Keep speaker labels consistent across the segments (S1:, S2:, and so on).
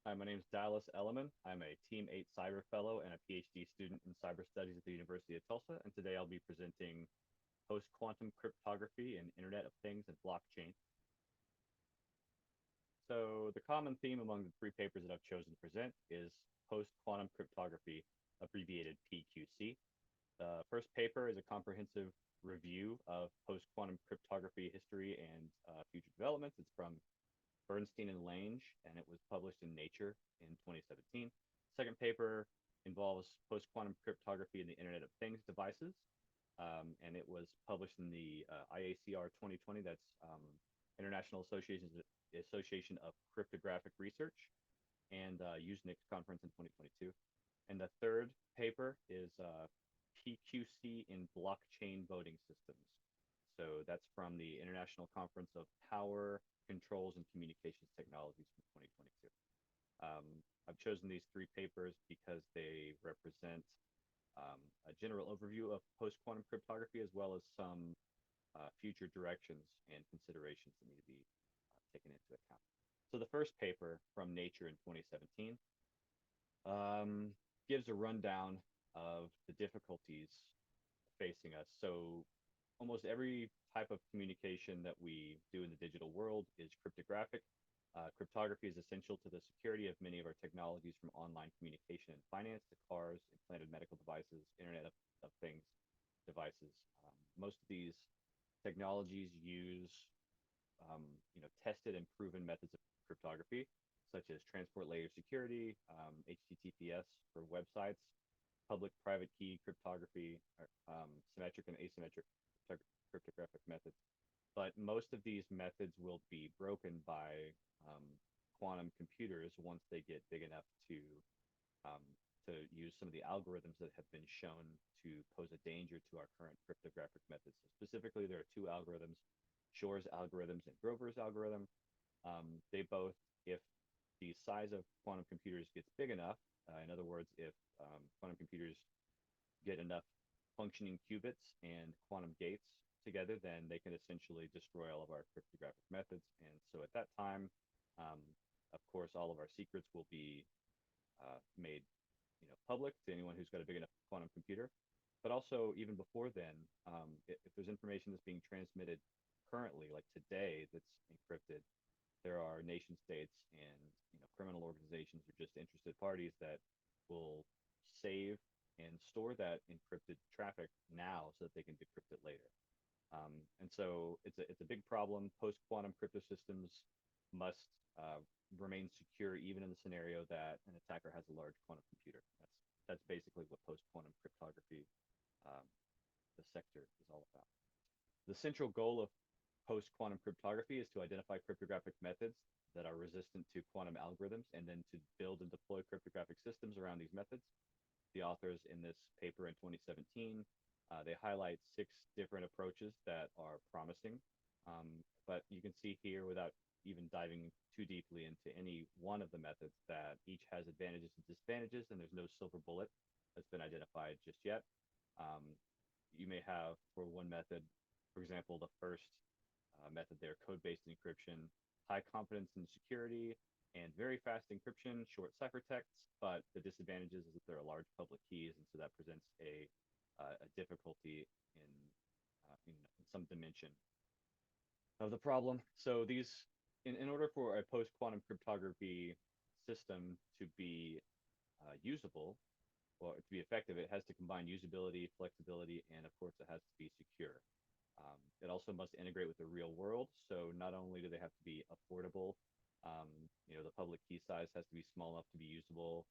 S1: Hi, my name is Dallas Elleman. I'm a Team 8 Cyber Fellow and a PhD student in Cyber Studies at the University of Tulsa. And today I'll be presenting post-quantum cryptography and Internet of Things and blockchain. So the common theme among the three papers that I've chosen to present is post-quantum cryptography, abbreviated PQC. The first paper is a comprehensive review of post-quantum cryptography history and future developments. It's from Bernstein and Lange, and it was published in Nature in 2017. Second paper involves post-quantum cryptography and the Internet of Things devices, and it was published in the IACR 2020. That's International Association of Cryptographic Research, and Usenix conference in 2022. And the third paper is PQC in blockchain voting systems. So that's from the International Conference of Power, Controls, and Communications Technologies from 2022. I've chosen these three papers because they represent a general overview of post-quantum cryptography as well as some future directions and considerations that need to be taken into account. So the first paper from Nature in 2017 gives a rundown of the difficulties facing us. So almost every type of communication that we do in the digital world is cryptographic. Cryptography is essential to the security of many of our technologies, from online communication and finance to cars, implanted medical devices, Internet of Things devices. Most of these technologies use tested and proven methods of cryptography, such as transport layer security, HTTPS for websites, public-private key cryptography, symmetric and asymmetric cryptographic methods. But most of these methods will be broken by quantum computers once they get big enough um, to use some of the algorithms that have been shown to pose a danger to our current cryptographic methods. So specifically, there are two algorithms, Shor's algorithms and Grover's algorithm. They both, if the size of quantum computers gets big enough, in other words, if quantum computers get enough functioning qubits and quantum gates together, then they can essentially destroy all of our cryptographic methods. And so at that time, um, of course, all of our secrets will be made, public to anyone who's got a big enough quantum computer. But also, even before then, if there's information that's being transmitted currently, like today, that's encrypted, there are nation states and criminal organizations or just interested parties that will save and store that encrypted traffic now so that they can decrypt it later. And so it's a big problem. Post-quantum crypto systems must remain secure even in the scenario that an attacker has a large quantum computer. That's basically what post-quantum cryptography, um, the sector, is all about. The central goal of post-quantum cryptography is to identify cryptographic methods that are resistant to quantum algorithms, and then to build and deploy cryptographic systems around these methods. The authors in this paper in 2017, they highlight 6 different approaches that are promising. But you can see here, without even diving too deeply into any one of the methods, that each has advantages and disadvantages, and there's no silver bullet that's been identified just yet. Um, you may have, for one method, for example, the first method there, code-based encryption, high confidence in security, and very fast encryption, short ciphertexts. But the disadvantages is that there are large public keys, and so that presents a difficulty in some dimension of the problem. So these, in order for a post-quantum cryptography system to be usable, or to be effective, it has to combine usability, flexibility, and of course, it has to be secure. It also must integrate with the real world. So not only do they have to be affordable, um, the public key size has to be small enough to be usable,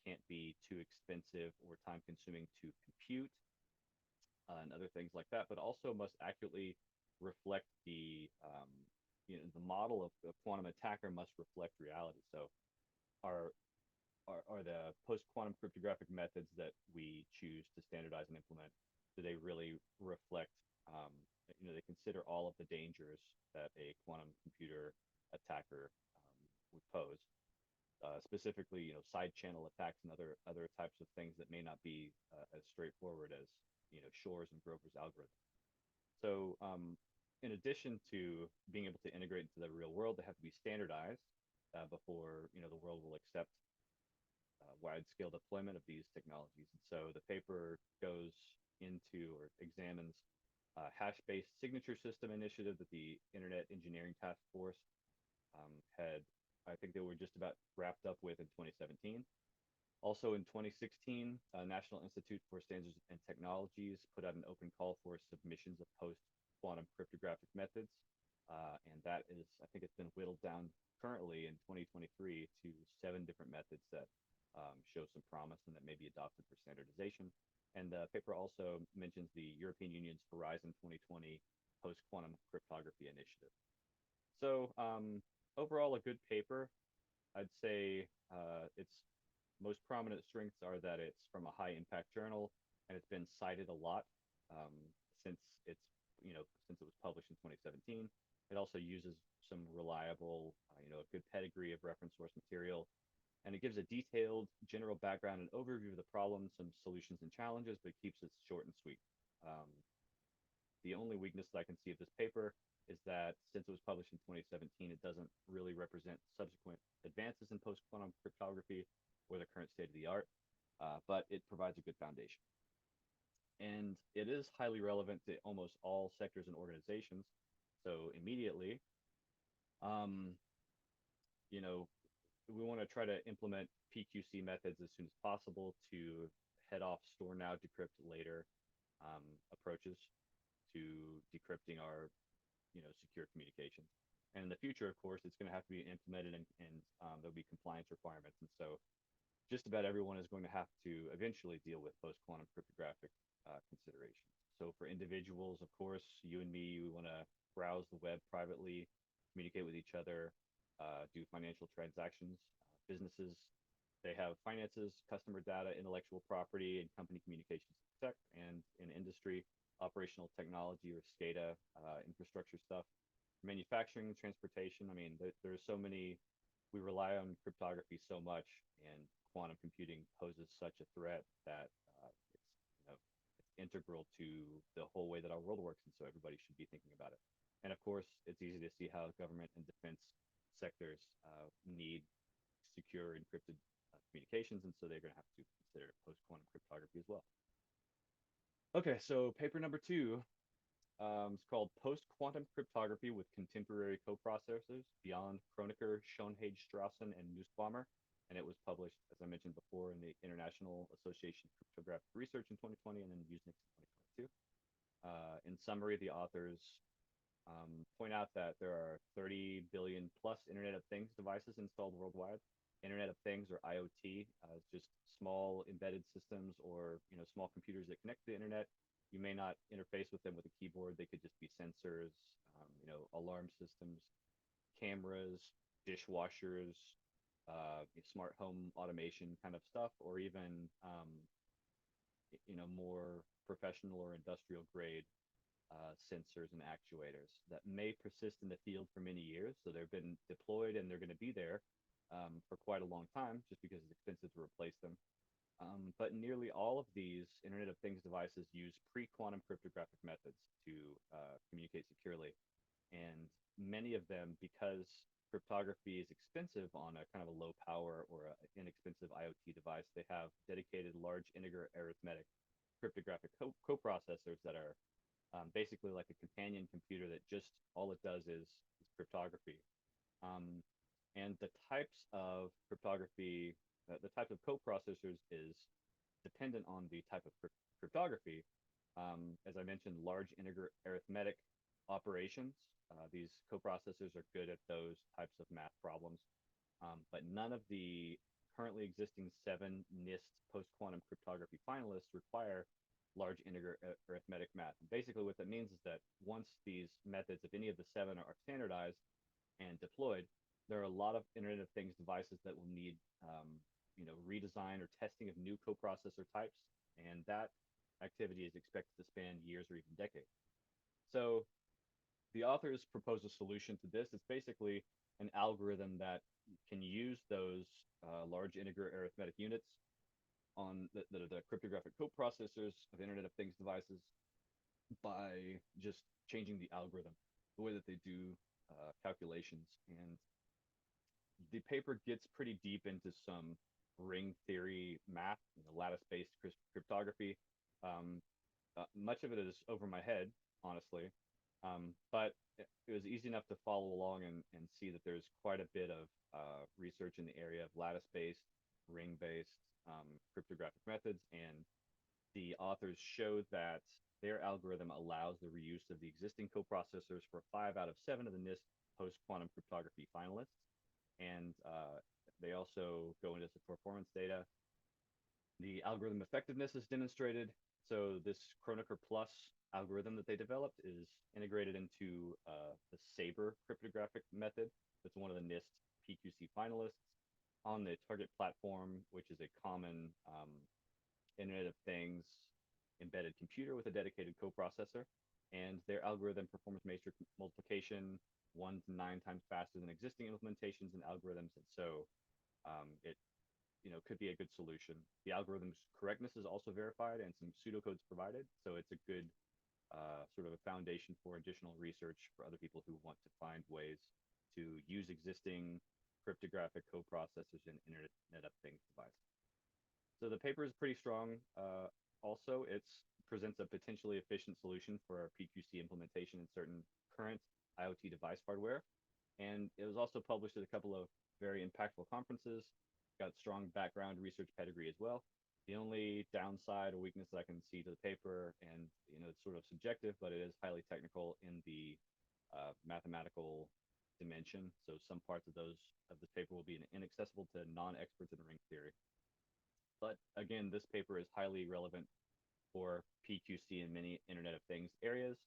S1: can't be too expensive or time consuming to compute, and other things like that, but also must accurately reflect the model of the quantum attacker must reflect reality. So our are the post-quantum cryptographic methods that we choose to standardize and implement, do they really reflect, they consider all of the dangers that a quantum computer attacker would pose, specifically, side channel attacks and other types of things that may not be as straightforward as, Shor's and Grover's algorithm. So in addition to being able to integrate into the real world, they have to be standardized. before the world will accept wide-scale deployment of these technologies. And so the paper goes into or examines hash-based signature system initiative that the Internet Engineering Task Force had, I think they were just about wrapped up with in 2017. Also in 2016, National Institute for Standards and Technologies put out an open call for submissions of post-quantum cryptographic methods. And that is, I think it's been whittled down currently in 2023 to 7 different methods that show some promise and that may be adopted for standardization. And the paper also mentions the European Union's Horizon 2020 post-quantum cryptography initiative. So overall, a good paper. I'd say its most prominent strengths are that it's from a high impact journal and it's been cited a lot since it's since it was published in 2017. It also uses some reliable, a good pedigree of reference source material, and it gives a detailed general background and overview of the problem, some solutions and challenges, but it keeps it short and sweet. The only weakness that I can see of this paper is that since it was published in 2017, it doesn't really represent subsequent advances in post-quantum cryptography or the current state of the art, but it provides a good foundation. And it is highly relevant to almost all sectors and organizations. So immediately, we want to try to implement PQC methods as soon as possible to head off store now, decrypt later approaches to decrypting our secure communications. And in the future, of course, it's going to have to be implemented, and there'll be compliance requirements. And so just about everyone is going to have to eventually deal with post-quantum cryptographic considerations. So for individuals, of course, you and me, we want to browse the web privately, communicate with each other, do financial transactions. Businesses, they have finances, customer data, intellectual property, and company communications tech, and in industry, operational technology or SCADA, infrastructure stuff. Manufacturing, transportation, I mean, there's so many, we rely on cryptography so much, and quantum computing poses such a threat that it's integral to the whole way that our world works, and so everybody should be thinking about it. And of course, it's easy to see how government and defense sectors need secure encrypted communications, and so they're going to have to consider post-quantum cryptography as well. Okay, so paper number 2 is called Post-Quantum Cryptography with Contemporary Coprocessors Beyond Kronecker, Schoenhage-Strassen, and Nussbaumer. And it was published, as I mentioned before, in the International Association of Cryptographic Research in 2020 and then Usenix in 2022. In summary, the authors point out that there are 30 billion plus Internet of Things devices installed worldwide. Internet of Things, or IoT, is just small embedded systems or small computers that connect to the internet. You may not interface with them with a keyboard. They could just be sensors, alarm systems, cameras, dishwashers, smart home automation kind of stuff, or even more professional or industrial grade sensors and actuators that may persist in the field for many years. So they've been deployed and they're going to be there for quite a long time, just because it's expensive to replace them. But nearly all of these Internet of Things devices use pre-quantum cryptographic methods to communicate securely. And many of them, because cryptography is expensive on a kind of a low power or an inexpensive IoT device, they have dedicated large integer arithmetic cryptographic coprocessors that are basically like a companion computer that just all it does is cryptography. And the types of cryptography, the type of coprocessors is dependent on the type of cryptography. As I mentioned, large integer arithmetic operations. These coprocessors are good at those types of math problems, but none of the currently existing 7 NIST post-quantum cryptography finalists require large integer arithmetic math. Basically, what that means is that once these methods, if any of the 7 are standardized and deployed, there are a lot of Internet of Things devices that will need redesign or testing of new coprocessor types, and that activity is expected to span years or even decades. So the authors propose a solution to this. It's basically an algorithm that can use those large integer arithmetic units on the cryptographic coprocessors of Internet of Things devices by just changing the algorithm, the way that they do calculations. And the paper gets pretty deep into some ring theory math, lattice-based cryptography. Um, Much of it is over my head, honestly, but it was easy enough to follow along and see that there's quite a bit of research in the area of lattice-based, ring-based cryptographic methods, and the authors showed that their algorithm allows the reuse of the existing coprocessors for 5 out of 7 of the NIST post-quantum cryptography finalists. And they also go into some performance data. The algorithm effectiveness is demonstrated. So this Kronecker Plus algorithm that they developed is integrated into the Sabre cryptographic method. That's one of the NIST PQC finalists on the target platform, which is a common Internet of Things embedded computer with a dedicated coprocessor. And their algorithm performs matrix multiplication 1 to 9 times faster than existing implementations and algorithms. And so it could be a good solution. The algorithm's correctness is also verified and some pseudocodes provided. So it's a good sort of a foundation for additional research for other people who want to find ways to use existing cryptographic coprocessors in Internet of Things devices. So the paper is pretty strong. Also, it presents a potentially efficient solution for PQC implementation in certain current IoT device hardware. And it was also published at a couple of very impactful conferences, got strong background research pedigree as well. The only downside or weakness that I can see to the paper, and it's sort of subjective, but it is highly technical in the mathematical dimension. So some parts of this paper will be inaccessible to non-experts in ring theory. But again, this paper is highly relevant for PQC and many Internet of Things areas.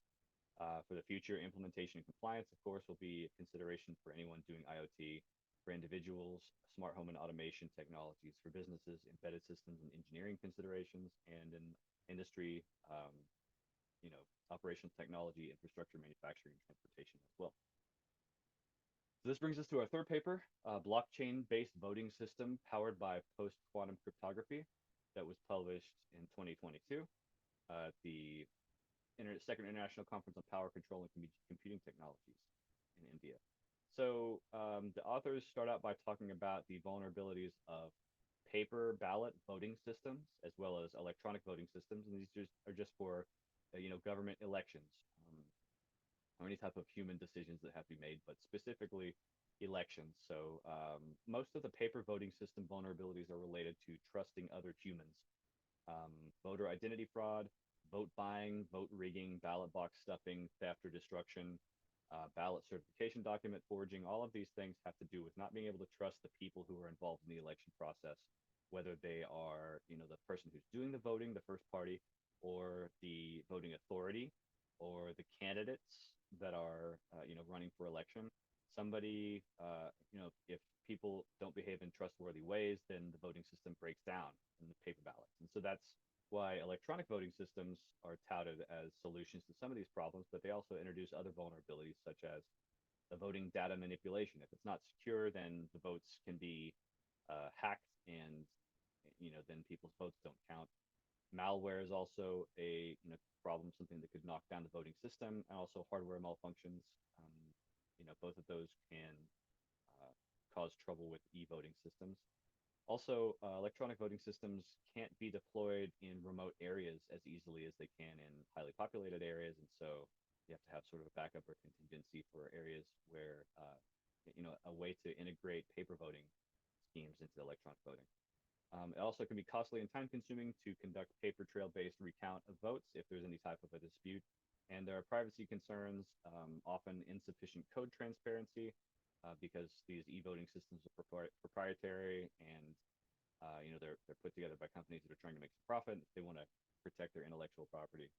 S1: For the future, implementation and compliance, of course, will be a consideration for anyone doing IoT, for individuals, smart home and automation technologies, for businesses, embedded systems and engineering considerations, and in industry, operational technology, infrastructure, manufacturing, and transportation as well. So this brings us to our third paper, blockchain-based voting system powered by post-quantum cryptography, that was published in 2022 at the Second International Conference on Power Control and Computing Technologies in India. So the authors start out by talking about the vulnerabilities of paper ballot voting systems as well as electronic voting systems, and these are just for government elections, or any type of human decisions that have to be made, but specifically elections. So most of the paper voting system vulnerabilities are related to trusting other humans. Voter identity fraud, vote buying, vote rigging, ballot box stuffing, theft or destruction, ballot certification document forging. All of these things have to do with not being able to trust the people who are involved in the election process, whether they are, the person who's doing the voting, the first party, or the voting authority, or the candidates that are, running for election. Somebody, if people don't behave in trustworthy ways, then the voting system breaks down in the paper ballots. And so that's why electronic voting systems are touted as solutions to some of these problems, but they also introduce other vulnerabilities such as the voting data manipulation. If it's not secure, then the votes can be hacked, and then people's votes don't count. Malware is also a problem, something that could knock down the voting system, and also hardware malfunctions. Both of those can cause trouble with e-voting systems. Also, electronic voting systems can't be deployed in remote areas as easily as they can in highly populated areas, and so you have to have sort of a backup or contingency for areas where, a way to integrate paper voting schemes into electronic voting. It also can be costly and time-consuming to conduct paper trail-based recount of votes if there's any type of a dispute. And there are privacy concerns, often insufficient code transparency, because these e-voting systems are proprietary, and they're put together by companies that are trying to make some profit. They want to protect their intellectual property.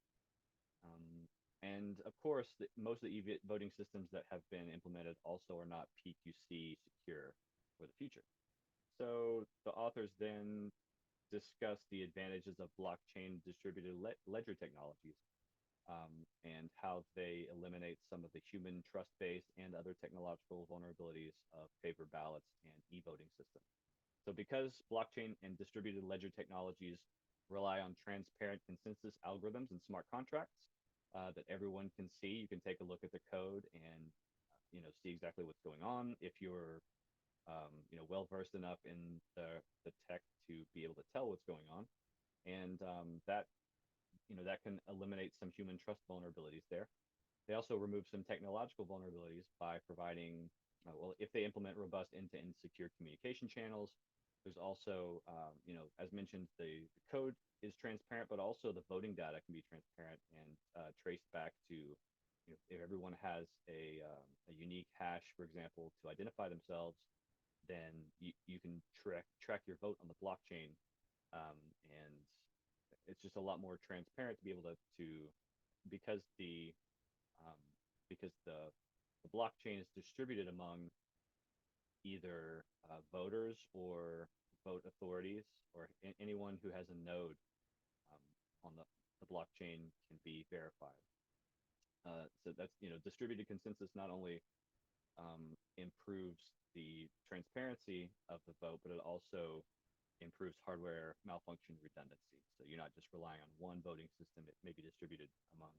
S1: And of course, most of the e-voting systems that have been implemented also are not PQC secure for the future. So the authors then discuss the advantages of blockchain distributed ledger technologies, and how they eliminate some of the human trust-based and other technological vulnerabilities of paper ballots and e-voting systems. So because blockchain and distributed ledger technologies rely on transparent consensus algorithms and smart contracts that everyone can see, you can take a look at the code and see exactly what's going on. If you're well versed enough in the tech to be able to tell what's going on, and that can eliminate some human trust vulnerabilities there. They also remove some technological vulnerabilities by providing, well, if they implement robust end-to-end secure communication channels. There's also, as mentioned, the code is transparent, but also the voting data can be transparent and traced back to, if everyone has a unique hash, for example, to identify themselves, then you can track your vote on the blockchain, and it's just a lot more transparent to be able to because the um, because the blockchain is distributed among either voters or vote authorities or anyone who has a node um, on the blockchain can be verified. So that's, distributed consensus not only improves the transparency of the vote, but it also improves hardware malfunction redundancy. So you're not just relying on one voting system; it may be distributed among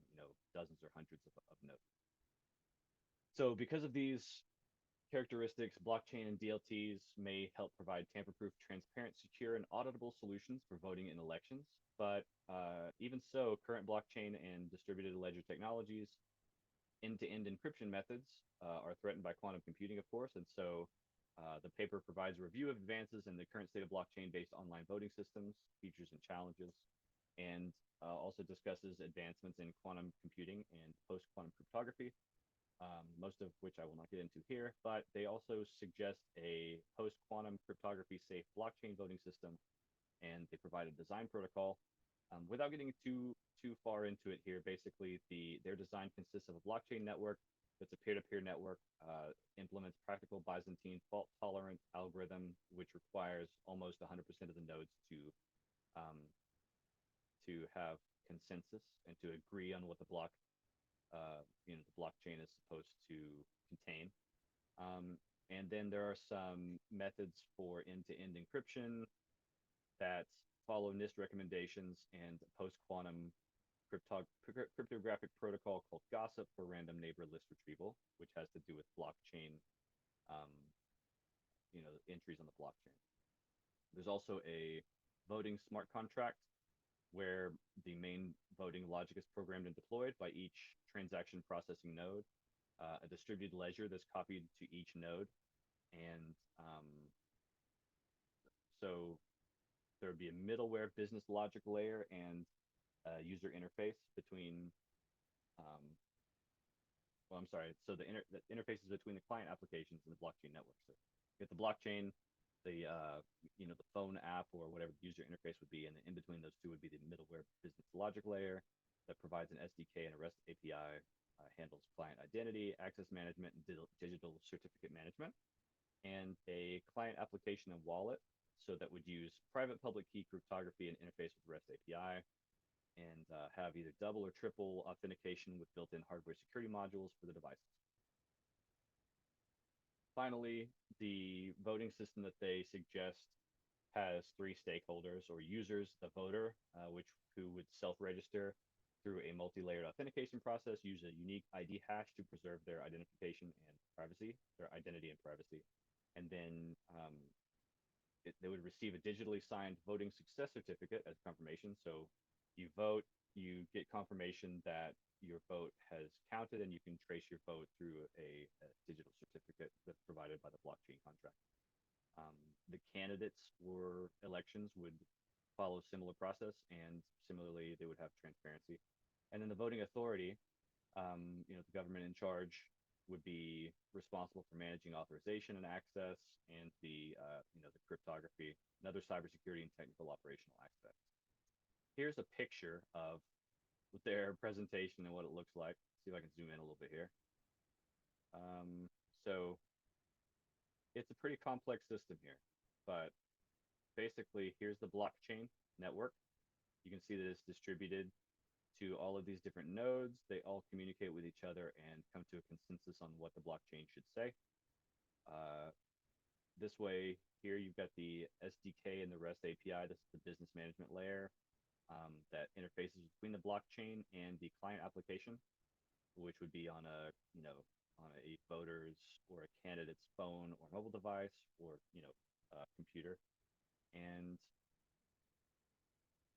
S1: dozens or hundreds of nodes. So because of these characteristics, blockchain and DLTs may help provide tamper-proof, transparent, secure, and auditable solutions for voting in elections. But even so, current blockchain and distributed ledger technologies, end-to-end encryption methods are threatened by quantum computing, of course. And so the paper provides a review of advances in the current state of blockchain-based online voting systems, features and challenges, and also discusses advancements in quantum computing and post-quantum cryptography, most of which I will not get into here, but they also suggest a post-quantum cryptography safe blockchain voting system, and they provide a design protocol. Without getting too far into it here, basically their design consists of a blockchain network that's a peer-to-peer network, implements practical Byzantine fault-tolerant algorithm, which requires almost 100% of the nodes um, to have consensus and to agree on what the blockchain is supposed to contain. And then there are some methods for end-to-end encryption that follow NIST recommendations and a post-quantum cryptographic protocol called Gossip for random neighbor list retrieval, which has to do with blockchain, um, entries on the blockchain. There's also a voting smart contract where the main voting logic is programmed and deployed by each transaction processing node, a distributed ledger that's copied to each node. And so there would be a middleware business logic layer and a user interface between, um, well, I'm sorry. So the interfaces between the client applications and the blockchain network. So you get the blockchain, the phone app or whatever the user interface would be, and then in between those two would be the middleware business logic layer that provides an SDK and a REST API, handles client identity, access management, and digital certificate management, and a client application and wallet, so that would use private public key cryptography and interface with REST API, and have either double or triple authentication with built-in hardware security modules for the devices. Finally, the voting system that they suggest has three stakeholders or users: the voter, who would self-register through a multi-layered authentication process, use a unique ID hash to preserve their identification and privacy, their identity and privacy. And then they would receive a digitally signed voting success certificate as confirmation. So you vote, you get confirmation that your vote has counted, and you can trace your vote through a digital certificate that's provided by the blockchain contract. The candidates for elections would follow a similar process, and similarly, they would have transparency. And then the voting authority, the government in charge, would be responsible for managing authorization and access, and the cryptography and other cybersecurity and technical operational aspects. Here's a picture of their presentation and what it looks like. See if I can zoom in a little bit here. So it's a pretty complex system here, but basically here's the blockchain network. You can see that it's distributed to all of these different nodes. They all communicate with each other and come to a consensus on what the blockchain should say. This way, here you've got the SDK and the REST API. This is the business management layer that interfaces between the blockchain and the client application, which would be on on a voter's or a candidate's phone or mobile device or computer. And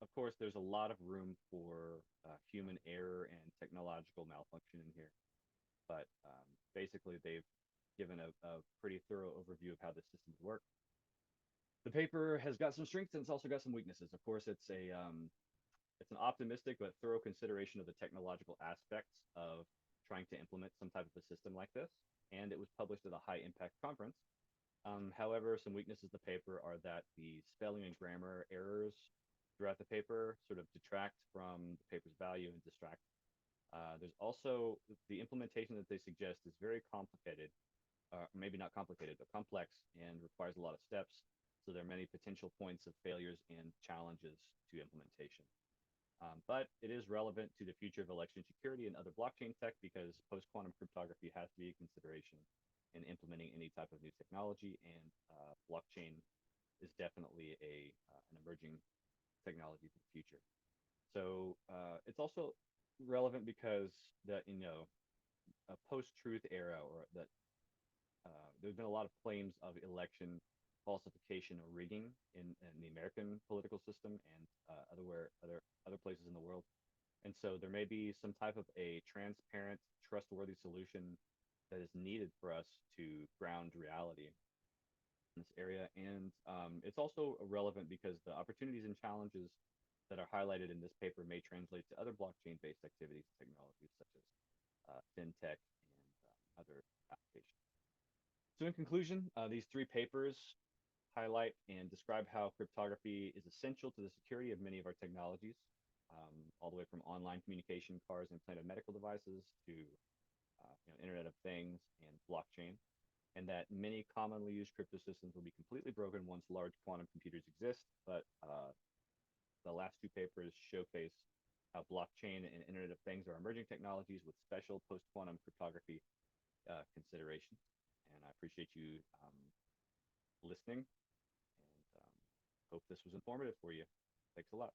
S1: of course, there's a lot of room for human error and technological malfunction in here. But basically, they've given a pretty thorough overview of how the systems work. The paper has got some strengths and it's also got some weaknesses. Of course, it's an optimistic but thorough consideration of the technological aspects of trying to implement some type of a system like this. And it was published at a high impact conference. However, some weaknesses of the paper are that the spelling and grammar errors throughout the paper sort of detract from the paper's value and distract. There's also the implementation that they suggest is very complicated, maybe not complicated, but complex and requires a lot of steps. So there are many potential points of failures and challenges to implementation. But it is relevant to the future of election security and other blockchain tech because post-quantum cryptography has to be a consideration in implementing any type of new technology, and blockchain is definitely an emerging technology for the future. So it's also relevant because a post-truth era, or that there's been a lot of claims of election falsification or rigging in the American political system and other places in the world. And so there may be some type of a transparent, trustworthy solution that is needed for us to ground reality in this area. And it's also relevant because the opportunities and challenges that are highlighted in this paper may translate to other blockchain-based activities and technologies such as fintech and other applications. So in conclusion, these three papers highlight and describe how cryptography is essential to the security of many of our technologies, all the way from online communication, cars, implanted medical devices to Internet of Things and blockchain, and that many commonly used crypto systems will be completely broken once large quantum computers exist. But the last two papers showcase how blockchain and Internet of Things are emerging technologies with special post-quantum cryptography considerations. And I appreciate you listening, and hope this was informative for you. Thanks a lot.